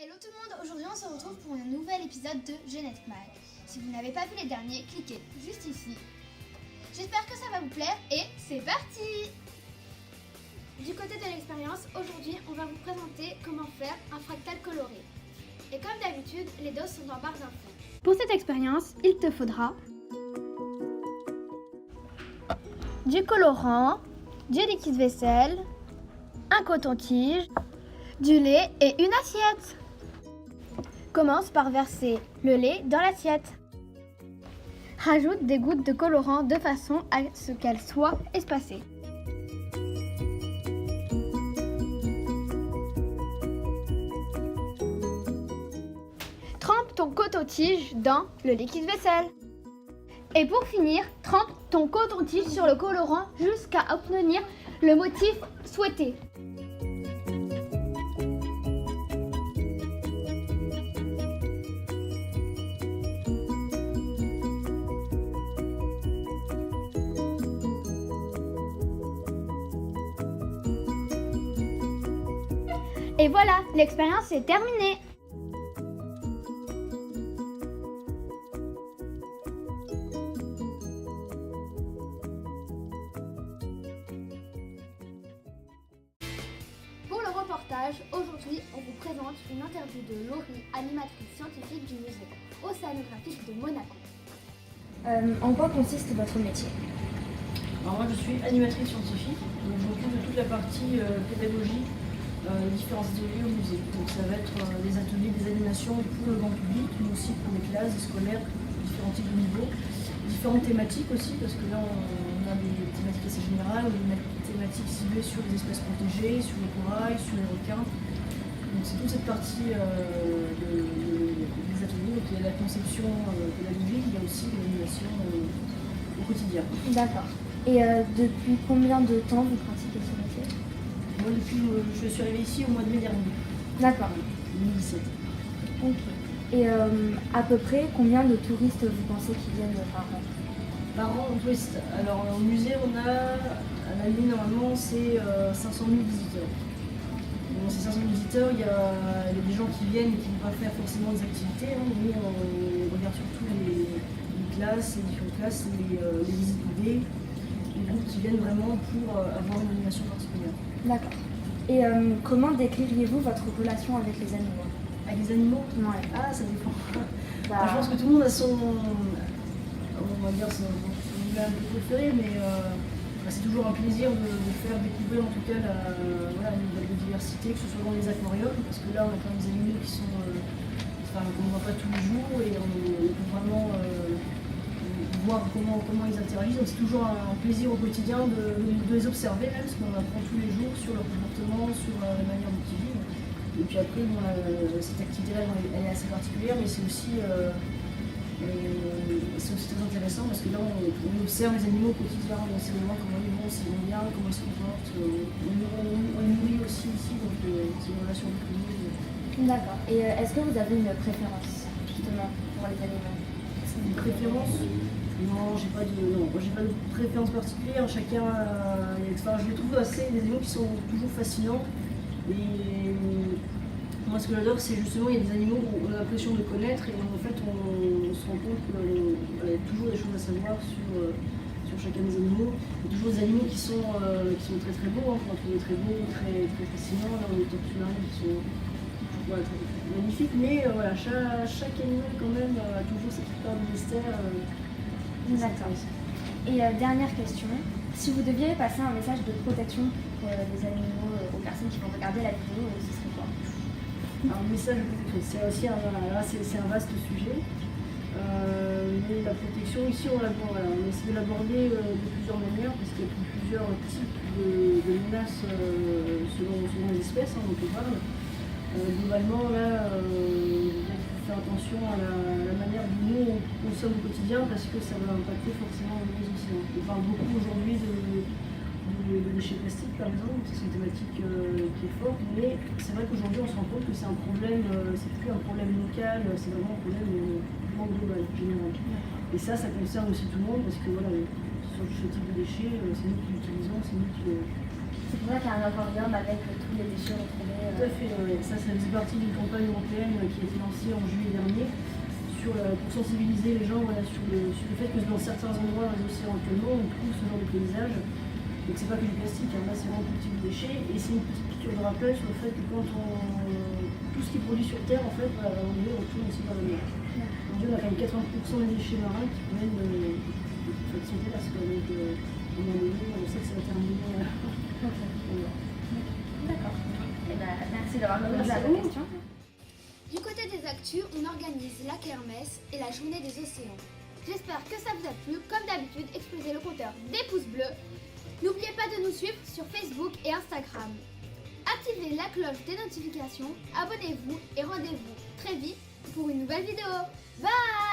Hello tout le monde, aujourd'hui on se retrouve pour un nouvel épisode de Genetic Mag. Si vous n'avez pas vu les derniers, cliquez juste ici. J'espère que ça va vous plaire et c'est parti! Du côté de l'expérience, aujourd'hui on va vous présenter comment faire un fractal coloré. Et comme d'habitude, les doses sont en barre d'infos. Pour cette expérience, il te faudra du colorant, du liquide vaisselle, un coton-tige, du lait et une assiette. Commence par verser le lait dans l'assiette. Rajoute des gouttes de colorant de façon à ce qu'elles soient espacées. Trempe ton coton-tige dans le liquide vaisselle. Et pour finir, trempe ton coton-tige sur le colorant jusqu'à obtenir le motif souhaité. Et voilà, l'expérience est terminée. Pour le reportage, aujourd'hui, on vous présente une interview de Laurie, animatrice scientifique du musée océanographique de Monaco. En quoi consiste votre métier? Alors moi je suis animatrice scientifique, donc je m'occupe de toute la partie pédagogie des différents ateliers au musée. Donc ça va être des ateliers, des animations pour le grand public, mais aussi pour les classes, des scolaires, différents types de niveaux, différentes thématiques aussi, parce que là on a des thématiques assez générales, on a des thématiques ciblées sur les espèces protégées, sur les corails, sur les requins. Donc c'est toute cette partie des ateliers, donc il y a la conception pédagogique, il y a aussi l'animation au quotidien. D'accord. Et depuis combien de temps vous pratiquez ce métier? Moi, depuis je suis arrivée ici au mois de mai dernier. D'accord. 2017. Ok. Et à peu près combien de touristes vous pensez qui viennent par an? Par an en touristes. Alors au musée, on a à l'année normalement c'est 500 000 visiteurs. Bon, ces 500 000 visiteurs, il y a des gens qui viennent et qui ne vont pas faire forcément des activités. Nous, on regarde surtout les classes, les différentes classes, les visites guidées, les groupes qui viennent vraiment pour avoir une animation particulière. D'accord. Et comment décririez-vous votre relation avec les animaux? Avec les animaux? Ouais. Ah, ça dépend. Bah, Je pense que tout le monde a son, on va dire, son animal un peu préféré, mais c'est toujours un plaisir de faire découvrir en tout cas une biodiversité, que ce soit dans les aquariums, parce que là on a quand même des animaux qui sont, qu'on ne voit pas tous les jours et on peut vraiment voir comment ils interagissent. Donc c'est toujours un plaisir au quotidien de les observer, même, parce qu'on apprend tous les jours sur leur comportement, sur la manière dont ils vivent. Et puis après, cette activité-là, elle est assez particulière, mais c'est aussi très intéressant parce que là, on observe les animaux au quotidien, on sait vraiment comment ils vont, s'ils vont bien, comment ils se comportent. On les nourrit aussi ici, donc c'est une relation avec nous. d'accord. Et est-ce que vous avez une préférence, justement, pour les animaux? Une préférence? Non, j'ai pas de préférence particulière. Chacun, je les trouve des animaux qui sont toujours fascinants. Et moi, ce que j'adore, c'est justement, il y a des animaux où on a l'impression de connaître et en fait, on se rend compte qu'il y a toujours des choses à savoir sur chacun des animaux. Il y a toujours des animaux qui sont très très beaux, qu'on va trouver très beaux, très, très fascinants. Là, on a les tortues marines qui sont très magnifiques, mais chaque animal, quand même, a toujours cette petite part de mystère. D'accord. Et dernière question, si vous deviez passer un message de protection pour les animaux aux personnes qui vont regarder la vidéo, ce serait quoi? Alors, le message de protection, c'est un vaste sujet. Mais la protection, ici, on essaie de l'aborder de plusieurs manières, parce qu'il y a plusieurs types de menaces selon les espèces dont on parle. Globalement, là, il faut faire attention à la manière dont nous on consomme au quotidien, parce que ça va impacter forcément les océans. On parle beaucoup aujourd'hui de déchets plastiques, par exemple, c'est une thématique qui est forte, mais c'est vrai qu'aujourd'hui on se rend compte que c'est un problème, c'est plus un problème local, c'est vraiment un problème global, général. Et ça concerne aussi tout le monde, parce que voilà, sur ce type de déchets, c'est nous qui l'utilisons, c'est nous qui le... C'est pour ça qu'il y a un aquarium avec tous les déchets retrouvés. Tout à fait, ouais. Ça faisait partie d'une campagne européenne qui a été lancée en juillet dernier pour sensibiliser les gens sur le fait que dans certains endroits des océans actuellement, on trouve ce genre de paysage. Donc c'est pas que du plastique, hein. Là c'est vraiment tout type de déchets. Et c'est une petite piqûre de rappel sur le fait que tout ce qui est produit sur Terre, en fait, va retourne aussi dans la mer. Aujourd'hui, on a quand même 80% des déchets marins qui proviennent de sont terrestres. Donc, à un moment donné, on sait que ça va terminer. Voilà. D'accord. Eh ben, merci d'avoir répondu à la question. Du côté des actus, on organise la kermesse et la journée des océans. J'espère que ça vous a plu. Comme d'habitude, explosez le compteur des pouces bleus. N'oubliez pas de nous suivre sur Facebook et Instagram. Activez la cloche des notifications, abonnez-vous et rendez-vous très vite pour une nouvelle vidéo. Bye!